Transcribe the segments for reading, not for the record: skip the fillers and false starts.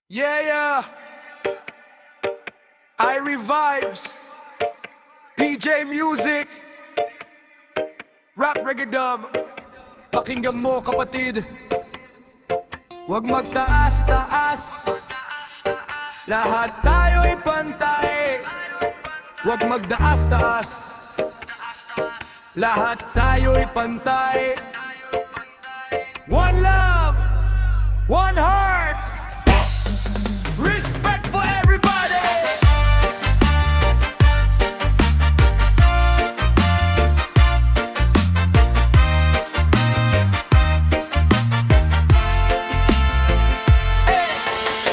Yeah, yeah. I revives. PJ Music. Rap reggae dub. Pakinggan mo kapatid. Huwag magtaas-taas. Lahat tayo'y pantay. Huwag magdaas-taas. Lahat tayo'y pantay. One love, one heart. Respect for everybody.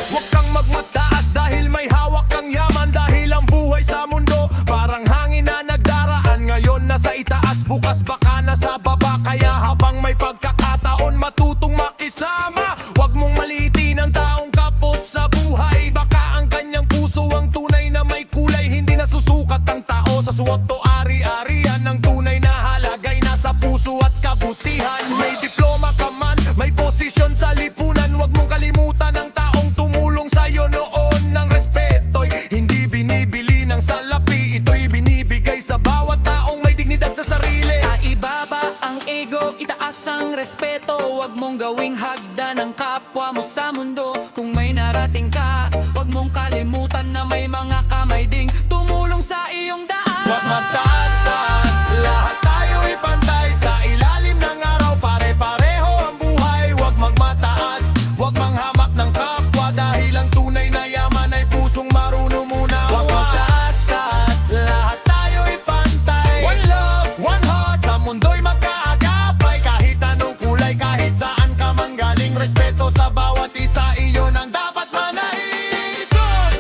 Huwag kang magmataas dahil may hawak kang yaman. Dahil ang buhay sa mundo parang hangin na nagdaraan. Ngayon nasa itaas, bukas baka nasa baba. Kaya habang may pagkakataon, matutong makisama. Huwag mong maliitin ang taong kapos sa buhay. Baka ang kanyang puso ang tunay na may kulay. Hindi nasusukat ang tao sa suot o ari-arian. Ang tunay na halagay nasa puso at kabutihan. May diploma ka man, may posisyon sa lipunan. Huwag mong kalimutan ang taong tumulong sa'yo noon. Ng respeto'y hindi binibili ng salapi. Ito'y binibigay sa bawat taong may dignidad sa sarili. Ibaba ang ego, itaas ang respeto. Huwag mong gawing hagdan ng kapwa mo sa mundo. Kung may narating ka, huwag mong kalimutan na may mga kamay ding tumulong sa iyong daan. Huwag magtaas-taas, lahat tayo'y pantay. Sa ilalim ng araw, pare-pareho ang buhay. Huwag magmataas, huwag manghamak ng kapwa. Dahil ang tunay na yaman ay pusong marunong muna. Huwag magtaas-taas, lahat tayo'y pantay. One love, one heart, sa mundo'y magkaagapay. Kahit anong kulay, kahit saan ka manggaling. Respeto sa bawat isa, iyon ang dapat manahiton.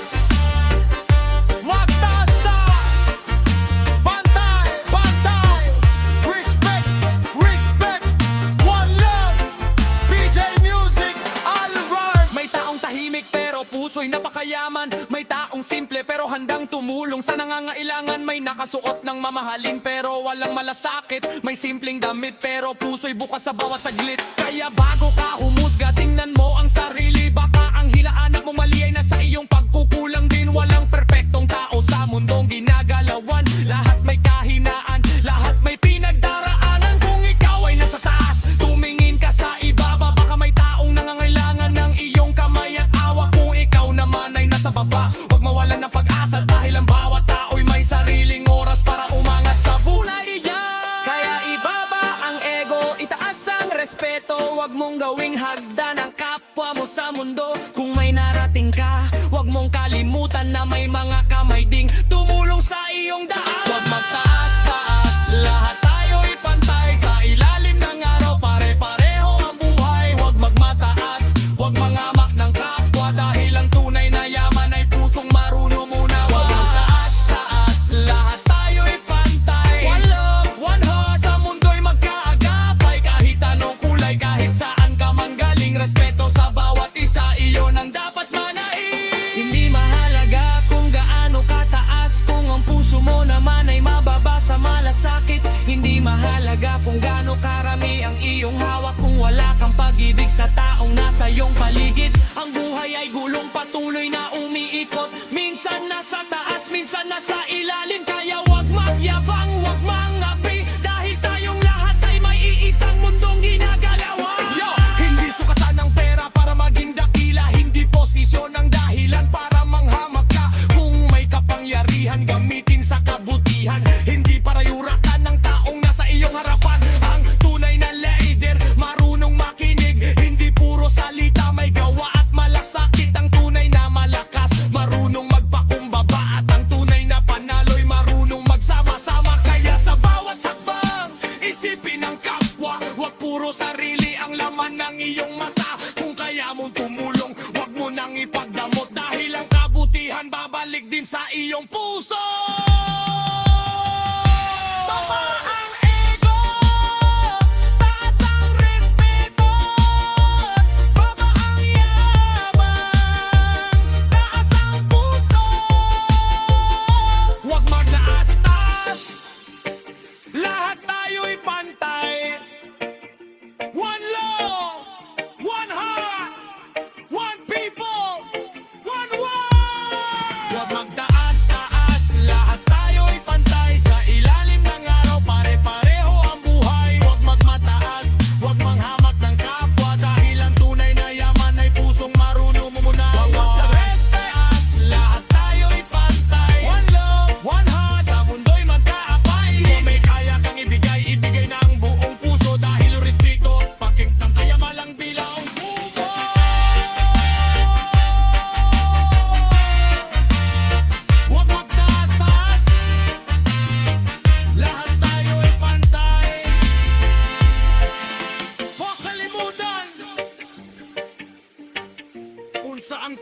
Magtaas-taas, pantay, pantay. Respect, respect, one love. PJ Music, Alvarez. May taong tahimik pero puso'y napakayaman. May taong simple pero handang tumulong sa nangangailangan. May nakasuot ng mamahalin pero walang malasakit. May simpleng damit pero puso'y bukas sa bawat saglit. Kaya bago ka humusga, tingnan mo ang sarili. Baka ang hilaanak mo mali ay nasa iyong pagkukulang din. Walang perpektong tao sa mundong ginagalawan. Lahat may kahinaan, lahat may pinagdaraanan. Kung ikaw ay nasa taas, tumingin ka sa ibaba. Baka may taong nangangailangan ng iyong kamay at awa. Kung ikaw naman ay nasa baba, huwag mawalan ng pag-asa. Dahil ang bawat tao'y may sariling oras para umangat sa buhay niyan. Kaya ibaba ang ego, itaas ang respeto. Huwag mong gawing hagdan ang kapwa mo sa mundo. Kung may narating ka, huwag mong kalimutan na may mga kamay ding tumulong sa iyong daan. Huwag magtaas-taas, lahat tayo'y pantay. Sa ilalim ng araw, pare-pareho ang buhay. Huwag magmataas, huwag mangamak ng kapwa. Dahil ang tunay na yaman ay pusong marunong muna. Huwag magtaas-taas, lahat tayo'y pantay. One love, one heart, sa mundo'y magkaagapay. Kahit anong kulay, kahit saan ka manggaling. Respeto sa bawat isa, iyon ang dapat manahin. hindi mahalaga kung gaano kataas. Kung ang puso mo naman ay mababa sa malasakit. Hindi mahalaga kung gaano karami ang iyong hawak. Kung wala kang pag-ibig sa taong nasa iyong paligid. Ang buhay ay gulong patuloy na umiikot. Minsan nasa taas, minsan nasa ilalim. Kaya wag magyabang, wag mangapi. Dahil tayong lahat ay may iisang mundong ginagalawan. Yo, hindi sukatan ng pera para maging dakila. Hindi posisyon ang dahilan para manghamak ka. Kung may kapangyarihan, gamitin sa kabutihan. Hindi para yurakan ng taong nasa iyong harapan. Ang tunay na leader, marunong makinig. Hindi puro salita, may gawa at malasakit. Ang tunay na malakas, marunong magpakumbaba. At ang tunay na panalo'y marunong magsama-sama. Kaya sa bawat hakbang, isipin ang kapwa. Huwag puro sarili ang laman ng iyong mata. Kung kaya mong tumulong, huwag mo nang ipagdamot. Dahil ang kabutihan babalik din sa iyong puso. Baba ang ego, taas ang respeto. Baba ang yaman, taas ang puso. Huwag magnaas-taas, lahat tayo'y pantay. One love, one heart, one people.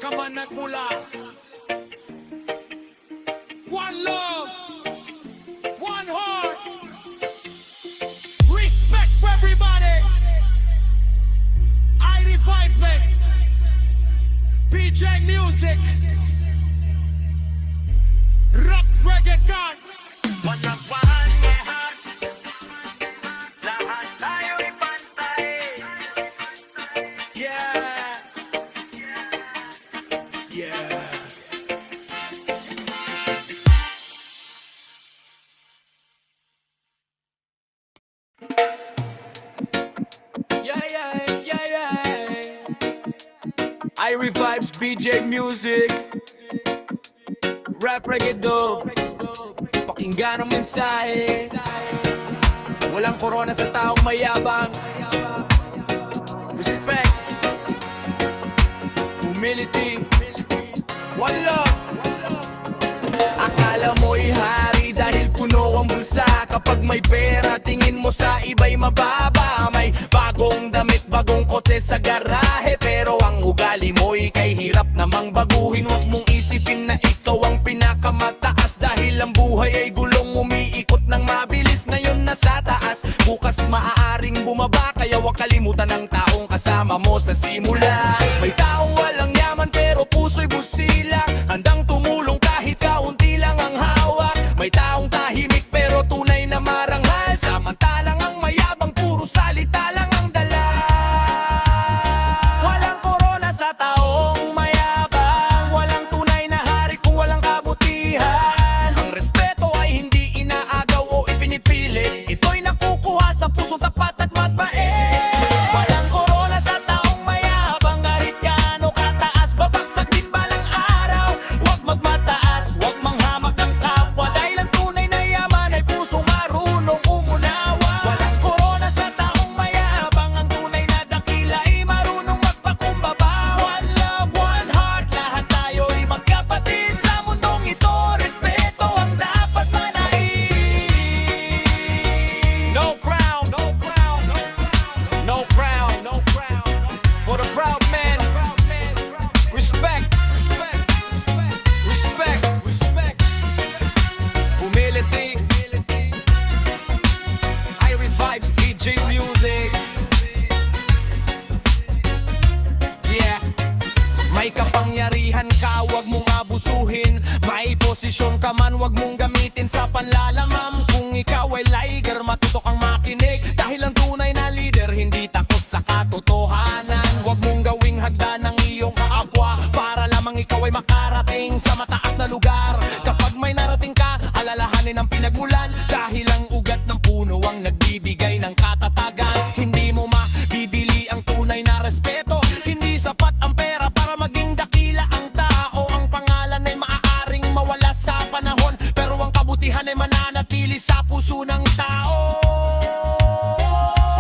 ka man nagmula. One love, one heart. Respect for everybody. I revive me. PJ Music. Rock reggae God. Managpahan lahat, lahat tayo'y pantay. Yeah. Yeah. Yeah. I revives BJ Music. Rap reggae do. Pakinggan ang mensahe. Walang corona sa taong mayabang. Respect, humility, one love. Akala mo'y hari dahil puno ang bulsa. Kapag may pera, tingin mo sa iba'y mababa. May bagong damit, bagong kotse sa garahe. Pero ang ugali mo'y kay hirap namang baguhin. Huwag mong isipin na ikaw ang pinakamataas. Dahil ang buhay ay gulong, umiikot ng mabilis. Ngayon nasa taas, bukas maaaring bumaba. Kaya huwag kalimutan ang taong kasama mo sa simula. May taong walang yaman pero puso'y busila. Handang tumulong kahit kaunti lang ang hawak. May taong tahimik pero tunay na marangal. Samantalang ang mayabang puro salita lang ang dala. Walang korona sa taong mayabang. Walang tunay na hari kung walang kabutihan. Ang respeto ay hindi inaagaw o ipinipilit. Ito'y nakukuha sa pusong tapat at mabait. Walang korona sa taong mayabang. Kahit gaano kataas, babagsak din balang araw. Huwag magmataas, huwag manghamak ng kapwa. Dahil ang tunay na yaman ay pusong marunong umunawa. Walang korona sa taong mayabang. Ang tunay na dakila ay marunong magpakumbaba. One love, one heart, lahat tayo'y magkapatid. Sa mundong ito, respeto ang dapat manaig. No crown, no crown, no crown, no crown. For the proud man, respect, respect, humility. I revive DJ Music. Yeah. May kapangyarihan ka, wag mong abusuhin. May posisyon ka man, wag mong gamitin sa panlalamam. Kung ikaw ay liger, matuto kang makinig. Dahil ang tunay na leader, hindi takot sa katotohanan. Wag mong gawing hagdan ng iyong kaapwa para lamang ikaw ay makarating sa mataas na lugar. Kapag may narating ka, alalahanin ang pinagmulan. Dahil ang ugat ng puno ang nagbibigay ng katatagan. Hindi mo mabibili ang tunay na respeto. Hindi sapat ang pera para maging dakila ang tao. Ang pangalan ay maaaring mawala sa panahon, pero ang kabutihan ay mananatili sa puso ng tao.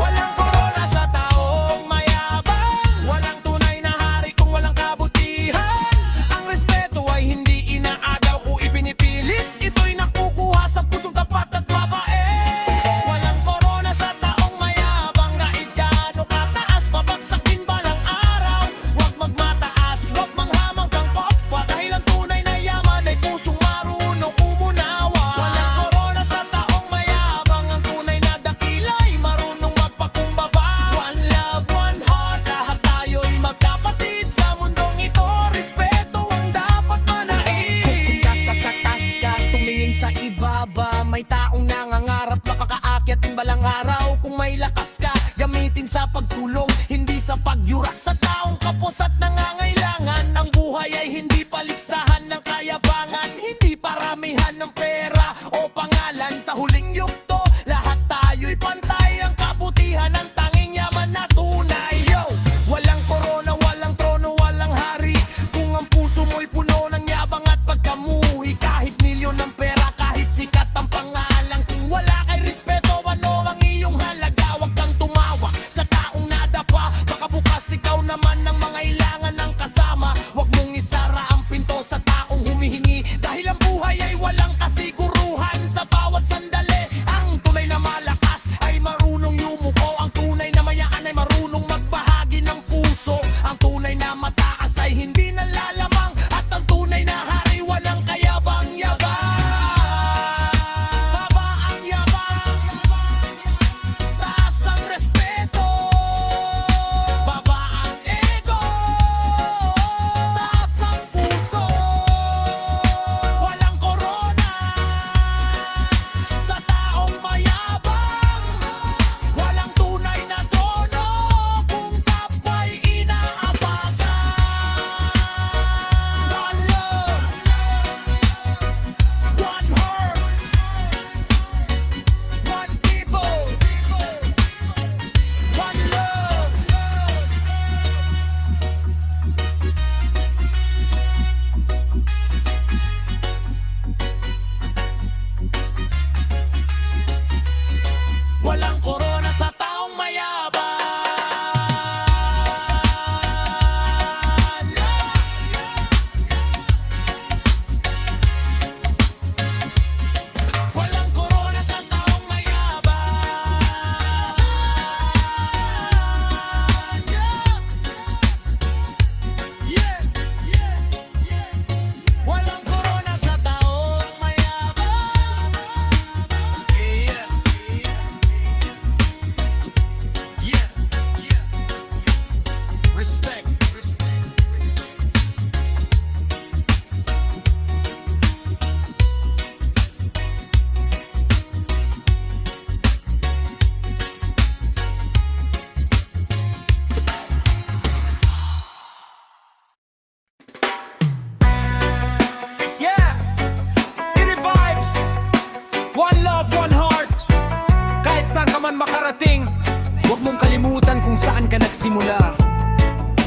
Walang korona sa taong mayabang. Walang tunay na hari kung walang kabutihan. Ang respeto ay hindi inaagaw o ipinipilit. Ito'y nakukuha sa pusong tapat at mabait. Walang man makarating, huwag mong kalimutan kung saan ka nagsimula.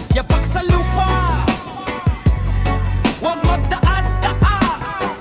Yapak sa lupa, huwag magtaas-taas.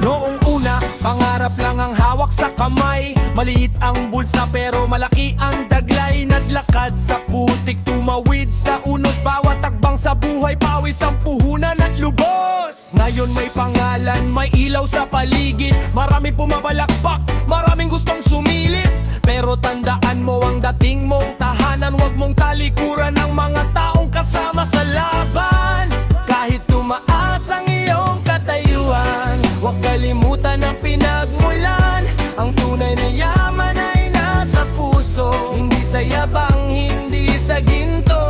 Noong una, pangarap lang ang hawak sa kamay. Maliit ang bulsa pero malaki ang taglay. Nadlakad sa putik, tumawid sa unos. Bawat takbang sa buhay, pawis ang puhunan at lubos. Ngayon may pangalan, may ilaw sa paligid. Maraming pumabalakpak, maraming gustong sumilip. Pero tandaan mo ang dating mong tahanan. Huwag mong talikuran ang mga taong kasama sa laban. Kahit tumaas ang iyong katayuan, huwag kalimutan ang pinagmulan. Ang tunay na yaman ay nasa puso, hindi sa yabang, hindi sa ginto.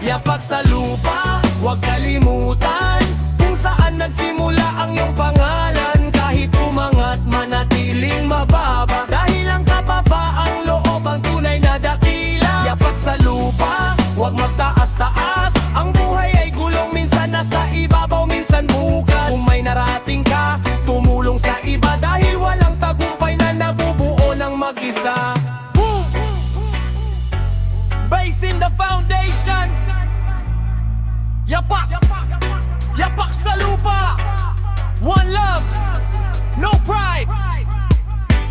Yapak sa lupa, huwag kalimutan kung saan nagsimula ang iyong pangalan. Kahit umangat, manatiling mababa, dahil ang kababaang loob ang tunay na dakila. Yapak sa lupa, huwag magtaas-taas. Ang buhay ay gulong, minsan nasa ibabaw, minsan bukas. Kung may narating ka, tumulong sa iba, dahil walang tagumpay na nabubuo ng mag-isa. Woo! Base in the foundation. Yapak! Yapak sa lupa! One love, no pride.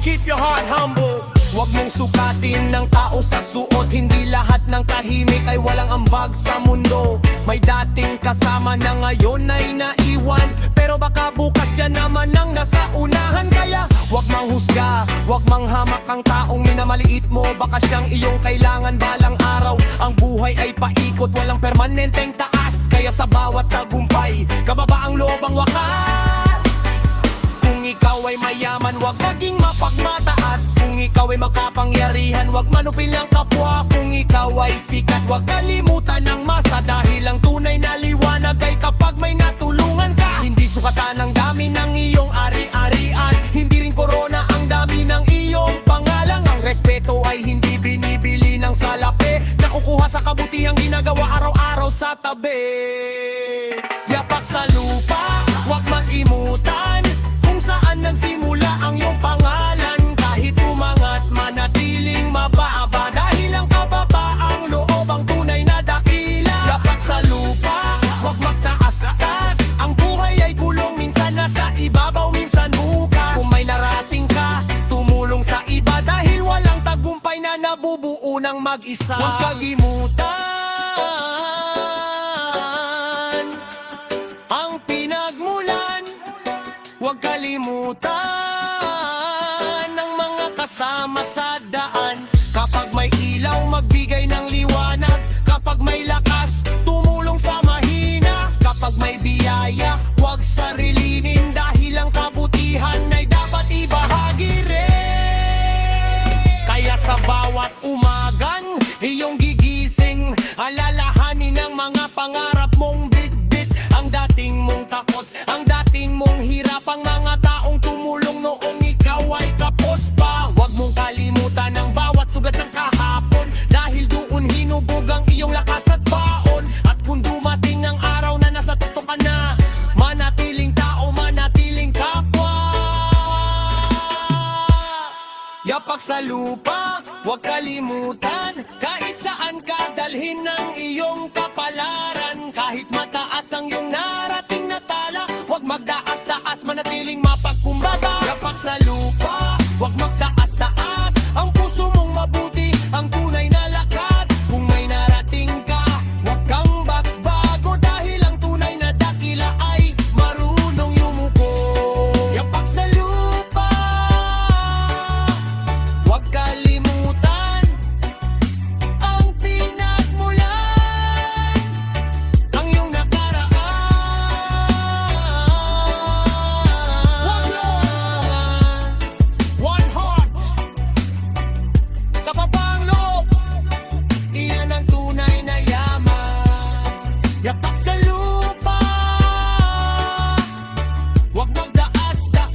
Keep your heart humble. Huwag mong sukatin ng tao sa suot. Hindi lahat ng tahimik ay walang ambag sa mundo. May dating kasama na ngayon ay naiwan, pero baka bukas yan naman ang nasa unahan. Kaya huwag manghusga, huwag manghamak ang taong minamaliit mo. Baka siyang iyong kailangan balang araw. Ang buhay ay paikot, walang permanenteng taas. Kaya sa bawat tagumpay, kababa ang loob ang wakas. Kung ikaw ay mayaman, huwag maging mapagmataas. Kung ikaw ay makapangyarihan, huwag manupil ang kapwa. Kung ikaw ay sikat, huwag kalimutan ang masa. Dahil ang tunay na liwanag ay kapag may natulungan ka. Hindi sukatan ang dami ng iyong ari-arian, hindi rin korona ang dami ng iyong pangalan. Ang respeto ay hindi binibili ng salapi, nakukuha sa kabutihang ginagawa araw-araw sa tabi. Yapak sa lupa, huwag malimutan kung saan nagsimula ang iyong pangalan. Kahit umangat, manatiling mababa, dahil ang kababaang loob ang tunay na dakila. Yapak sa lupa, huwag magtaas-taas. Ang buhay ay gulong, minsan nasa ibabaw, minsan bukas. Kung may narating ka, tumulong sa iba, dahil walang tagumpay na nabubuo ng mag-isa. Huwag kalimutan ang pinagmulan. Huwag kalimutan ang mga kasama sa daan. Kapag may ilaw, magbigay ng liwanag. Kapag may lakas, tumulong sa mahina. Kapag may biyaya, huwag sarilinin, dahil ang kabutihan ay dapat ibahagi rin. Kaya sa bawat umagan, iyong gigising, alalahanin ang mga pangarap mong bitbit. Ang dating mong takot, ang dating mong hirap, ang mga taong tumulong noong ikaw ay kapos pa. Huwag mong kalimutan ang bawat sugat ng kahapon, dahil doon hinubog ang iyong lakas at baon. At kung dumating ang araw na nasa tuktok ka na, manatiling tao, manatiling kapwa. Yapak sa lupa, huwag kalimutan, kahit saan ka dalhin ng iyong kapalaran. Kahit mataas ang iyong narating na tala, huwag magtaas-taas, manatiling mapagkumbaba. Yapak sa lupa, huwag magtaas-taas. Ang puso mong mabuti, ang tunay na lakas. Kung may narating ka, huwag kang bagbago, dahil ang tunay na dakila ay marunong yumuko. Yapak sa lupa, huwag kalimutan ang pinagmulan, ang iyong nakaraan. One love, one heart, kapapang loob, iyan ang tunay na yaman. Yapak sa lupa, huwag magdaas-daan.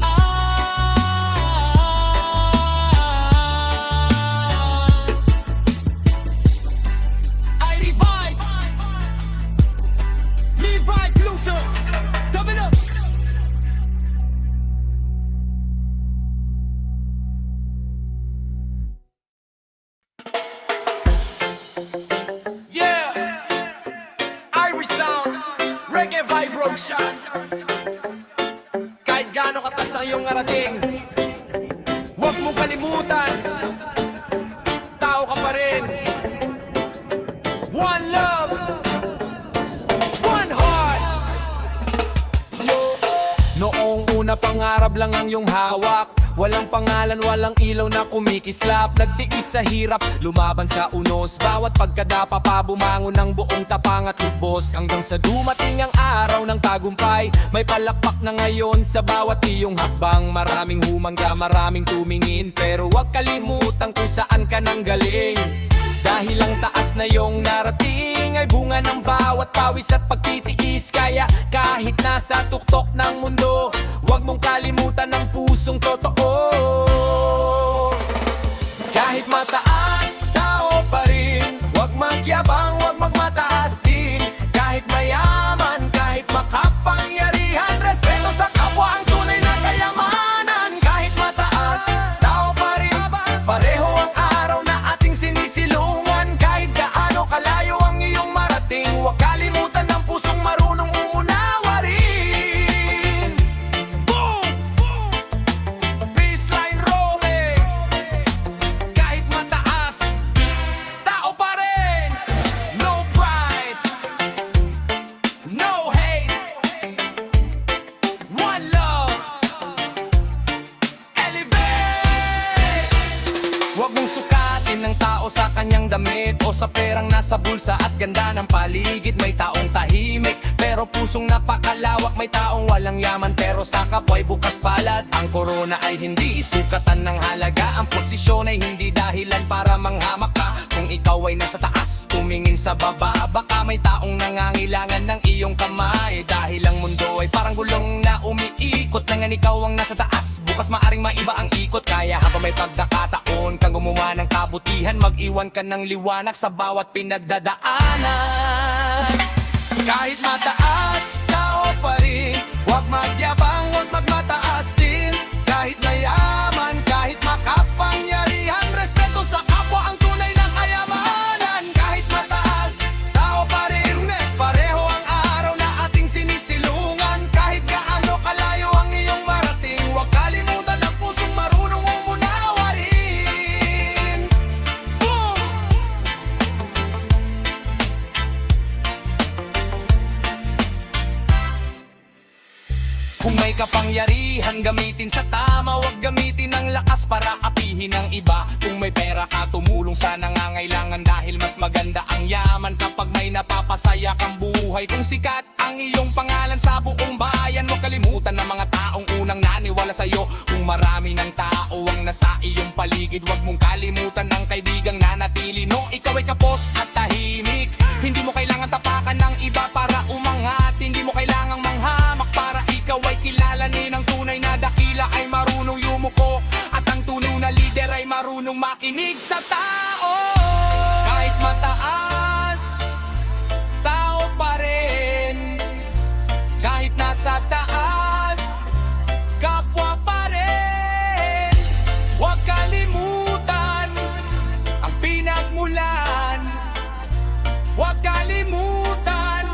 I revive, live right, loser, double up. Roshan. Kahit gaano katas ang iyong narating, huwag mong kalimutan, tao ka pa rin. One love, one heart. Noong una pangarap lang ang iyong hawak, walang pangalan, walang ilaw na kumikislap. Nagtiis sa hirap, lumaban sa unos. Bawat pagkadapa pa bumangon ng buong tapang at lubos. Hanggang sa dumating ang araw ng tagumpay, may palakpak na ngayon sa bawat iyong hakbang. Maraming humangga, maraming tumingin, pero huwag kalimutan kung saan ka nang galing. Dahil ang taas na iyong narating ay bunga ng bawat pawis at pagtitiis. Kaya kahit nasa tuktok ng mundo, huwag mong kalimutan ang pusong totoo. Kahit mataas, tao pa rin. Huwag magyabang, huwag magmataas din. Kahit mayaman, kahit makapangyarihan, respeto sa kapwa ang tunay na kayamanan. Kahit mataas, tao pa rin. Pareho ang araw na ating sinisilungan. Kahit gaano kalayo ang iyong marating, huwag kalimutan ng pusong marunong umunawa rin. Boom! Baseline rolling. Kahit mataas, tao pa rin. No pride, no hate, one love, elevate. Huwag mong sukatin ng tao sa kanyang damit o sa perang nasa bulsa at ganda ng paligid. May taong tahimik pero pusong napakalawak. May taong walang yaman pero sa kapwa'y bukas palad. Ang korona ay hindi isukatan ng halaga. Ang posisyon ay hindi dahilan para manghamak ka. Kung ikaw ay nasa taas, tumingin sa baba. Baka may taong nangangailangan ng iyong kamay. Dahil ang mundo ay parang gulong na umiikot. Nangan ikaw ang nasa taas, bukas maaring maiba ang ikot. Kaya habang may pagkakataon kang gumawa ng kabutihan, mag-iwan ka ng liwanag sa bawat pinagdadaanan. Kahit mataas, tao pa rin. Huwag magyabang, huwag magmataas din. Kahit mayaman, kahit makapangyarihan, respeto sa kapwa ang tunay na kayamanan. Kahit mataas, tao pa rin. Pareho ang araw na ating sinisilungan. Kahit gaano kalayo ang iyong marating, huwag kalimutan ang pusong marunong umunawa rin. Boom! Kung may kapangyarihan, gamitin sa tama. Huwag gamitin ang lakas para apihin ang iba. Kung may pera ka, tumulong sa nangangailangan. Dahil mas maganda ang yaman kapag may napapasaya kang buhay. Kung sikat ang iyong pangalan sa buong bayan, huwag kalimutan ng mga taong unang naniwala sa'yo. Kung marami ng tao ang nasa iyong paligid, huwag mong kalimutan ng kaibigang nanatili. No, ikaw ay kapos at tahimik. Hindi mo kailangan tapakan ng iba para umangat. Hindi mo kailangang manghamak para ikaw ay kilalanin. Ang tunay na dakila ay marunong yumuko, at ang tunay na lider ay marunong makinig sa tao. Kahit mataas, tao pa rin. Kahit nasa taas, kapwa pa rin. Huwag kalimutan ang pinagmulan. Huwag kalimutan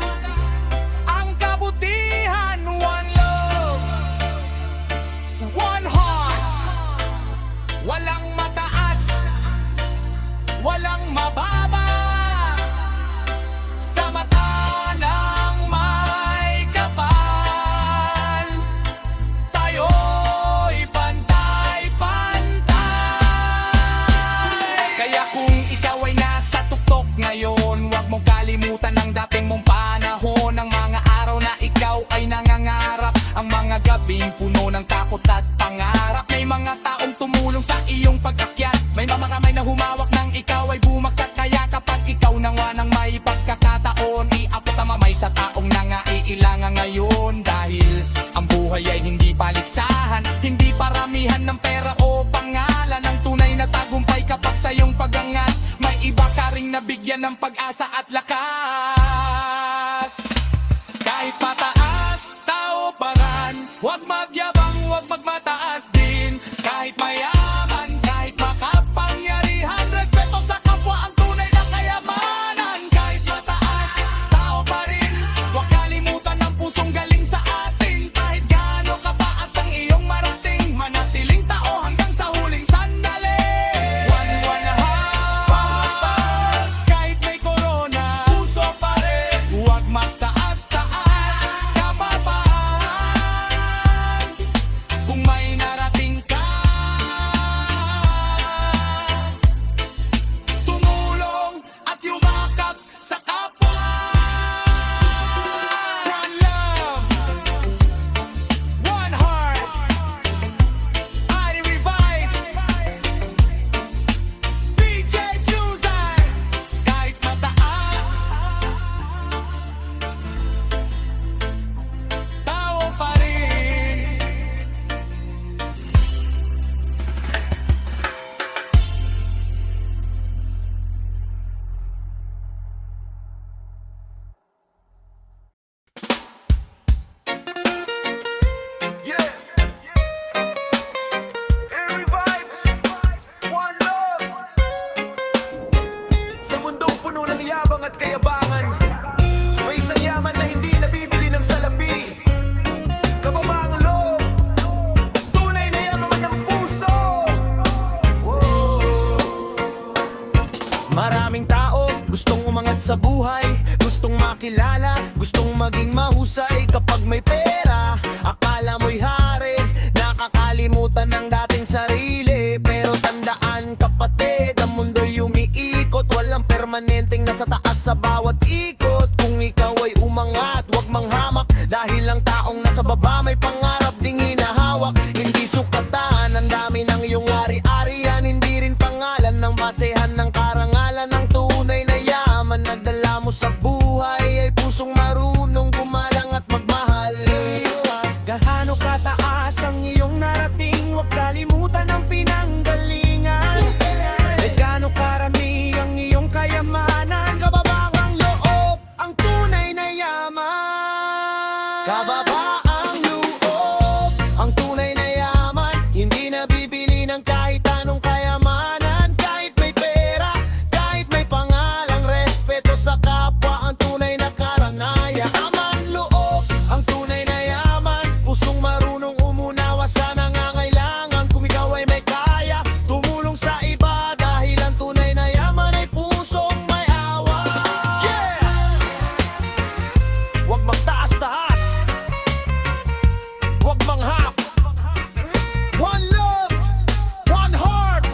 ang kabutihan. One love, one heart. Walang mataas, walang mababa. Sa mata ng may kapal, tayo'y pantay-pantay. Kaya kung ikaw ay nasa tuktok ngayon, huwag mong kalimutan ang dating mong panahon. Ang mga araw na ikaw ay nangangarap, ang mga gabing puno ng takot at pangarap. May mga taong tumulong sa iyong pag-akyat, may mga kamay na humawak nang ikaw ay bumagsak. Kaya kapag ikaw nawa ng may pagkakataon, iabot ang mamay sa taong nangailangan ngayon. Dahil ang buhay ay hindi paligsahan, hindi paramihan ng pera o pangalan. Ang tunay na tagumpay kapag sa iyong pagangat, may iba ka ring nabigyan ng pag-asa at lakas. Kahit pataas, tao pa rin. Huwag magyabang, huwag magmataas din. Kahit mayaman, kahit makapangyarihan, respeto sa kapwa ang tunay na kayamanan. Kahit mataas, tao pa rin. Huwag kalimutan ang pusong galing. sa buhay, gustong makilala, gustong maging mahusay. Kapag may pera, akala mo'y hari, nakakalimutan ng dating sarili. Pero tandaan kapatid, ang mundo'y umiikot, walang permanenteng nasa taas sa bawat ikot. Kung ikaw ay umangat, wag manghamak, dahil ang taong nasa baba may pangarap ding hinahawak. Hindi sukatan, ang dami ng iyong ari-arian, hindi rin pangalan ng basehan ng karangalan. Ng tunay na yaman na dala mo sa buhay ay pusong marunong gumalang at magmahal. Gaano kataas ang iyong narating, huwag kalimutan ang pinanggalingan. E gaano karami ang iyong kayamanan, kababa ang loob, ang tunay na yaman. Kababa ang loob, ang tunay na yaman, hindi nabibili ng kahit anong kayamanan. Kahit may pera, kahit may pangalang, respeto sa kapwa, ang tunay na karangayan. Ang loob, ang tunay na yaman, pusong marunong umunawa sa nangangailangan. Kung ikaw ay may kaya, tumulong sa iba, dahil ang tunay na yaman ay pusong may awa. Yeah! Huwag magtaas-taas, huwag manghap. One love, one heart,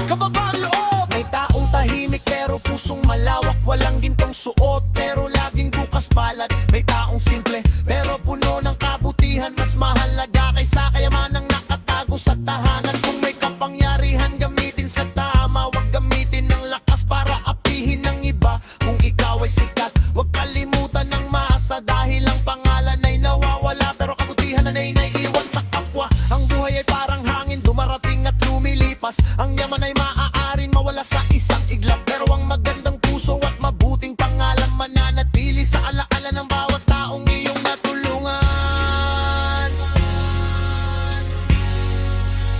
kababang loob. May taong tahimik pero pusong malawak, walang gintong suot pero laging bukas palad. May taong simple pero puno ng kabutihan, mas mahalaga kaysa kayamanang nakatago sa tahanan. Kung may kapangyarihan, gamitin sa tama, wag gamitin ng lakas para apihin ng iba. Kung ikaw ay sikat, wag kalimutan ng masa, dahil ang pangalan ay nawawala pero kabutihan ay naiiwan sa kapwa. Ang buhay ay parang hangin, dumarating at lumilipas. Ang yaman ay maaaring mawala sa isang iglap, pero ang magandang puso at mabuting pangalan mananatili sa alaala ng bawat taong iyong natulungan.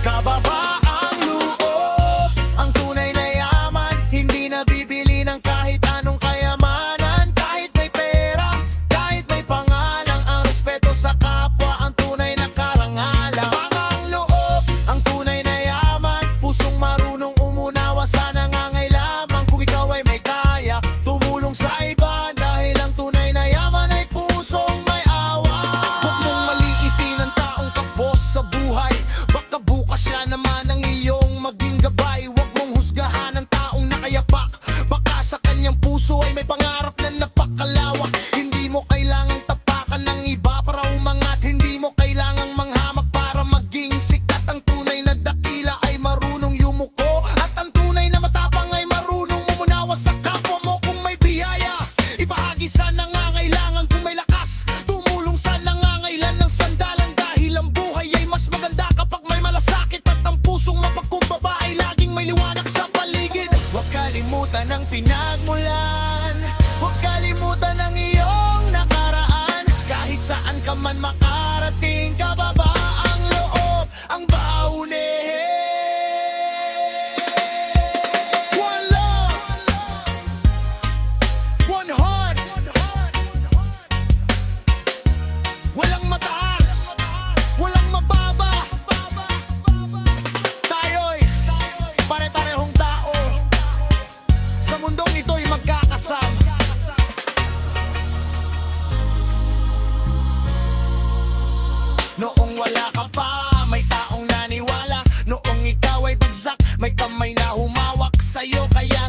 Kababa ang loob, ang tunay na yaman, hindi nabibili ng kahit anong kayamanan. Kahit may pera, kahit may pangalang, ang respeto sa kapwa, ang tunay na karangalan. Ang loob, ang tunay na yaman, pusong marunong umunawa sa nangangailangan. Kung ikaw ay may kaya, tumulong sa iba, dahil ang tunay na yaman ay pusong may awa. Huwag mong maliitin ang taong kapos sa buhay, baka bukas siya naman ang iyong maging gabay. Huwag mong husgahan ang taong nakayapak, baka sa kanyang puso ay may pangarap na napakalawak. Hindi mo kailangang tapakan ng iba para umangat, hindi mo kailangang manghamak para maging sikat. Ang tunay na dakila ay marunong yumuko, at ang tunay na matapang ay marunong umunawa sa kapwa mo. Kung may biyaya, ibahagi sa nangangailangan. Kung may lakas, tumulong sa nangangailan ng sandalan, dahil ang buhay ay mas maganda kapag may malasakit, at ang pusong mapagkumbaba ay laging may liwanag sa paligid. Huwag kalimutan ang pinagmulan, huwag kalimutan ang iyong nakaraan. Kahit saan ka man makarating, kababa ang loob, ang baunin. One love, one heart, walang mataas, walang mababa. Tayo'y pare-parehong tao, sa mundong ito'y magkakasama. Noong wala ka pa, may taong naniwala. Noong ikaw ay bagsak, may kamay na humawak sa'yo. Kaya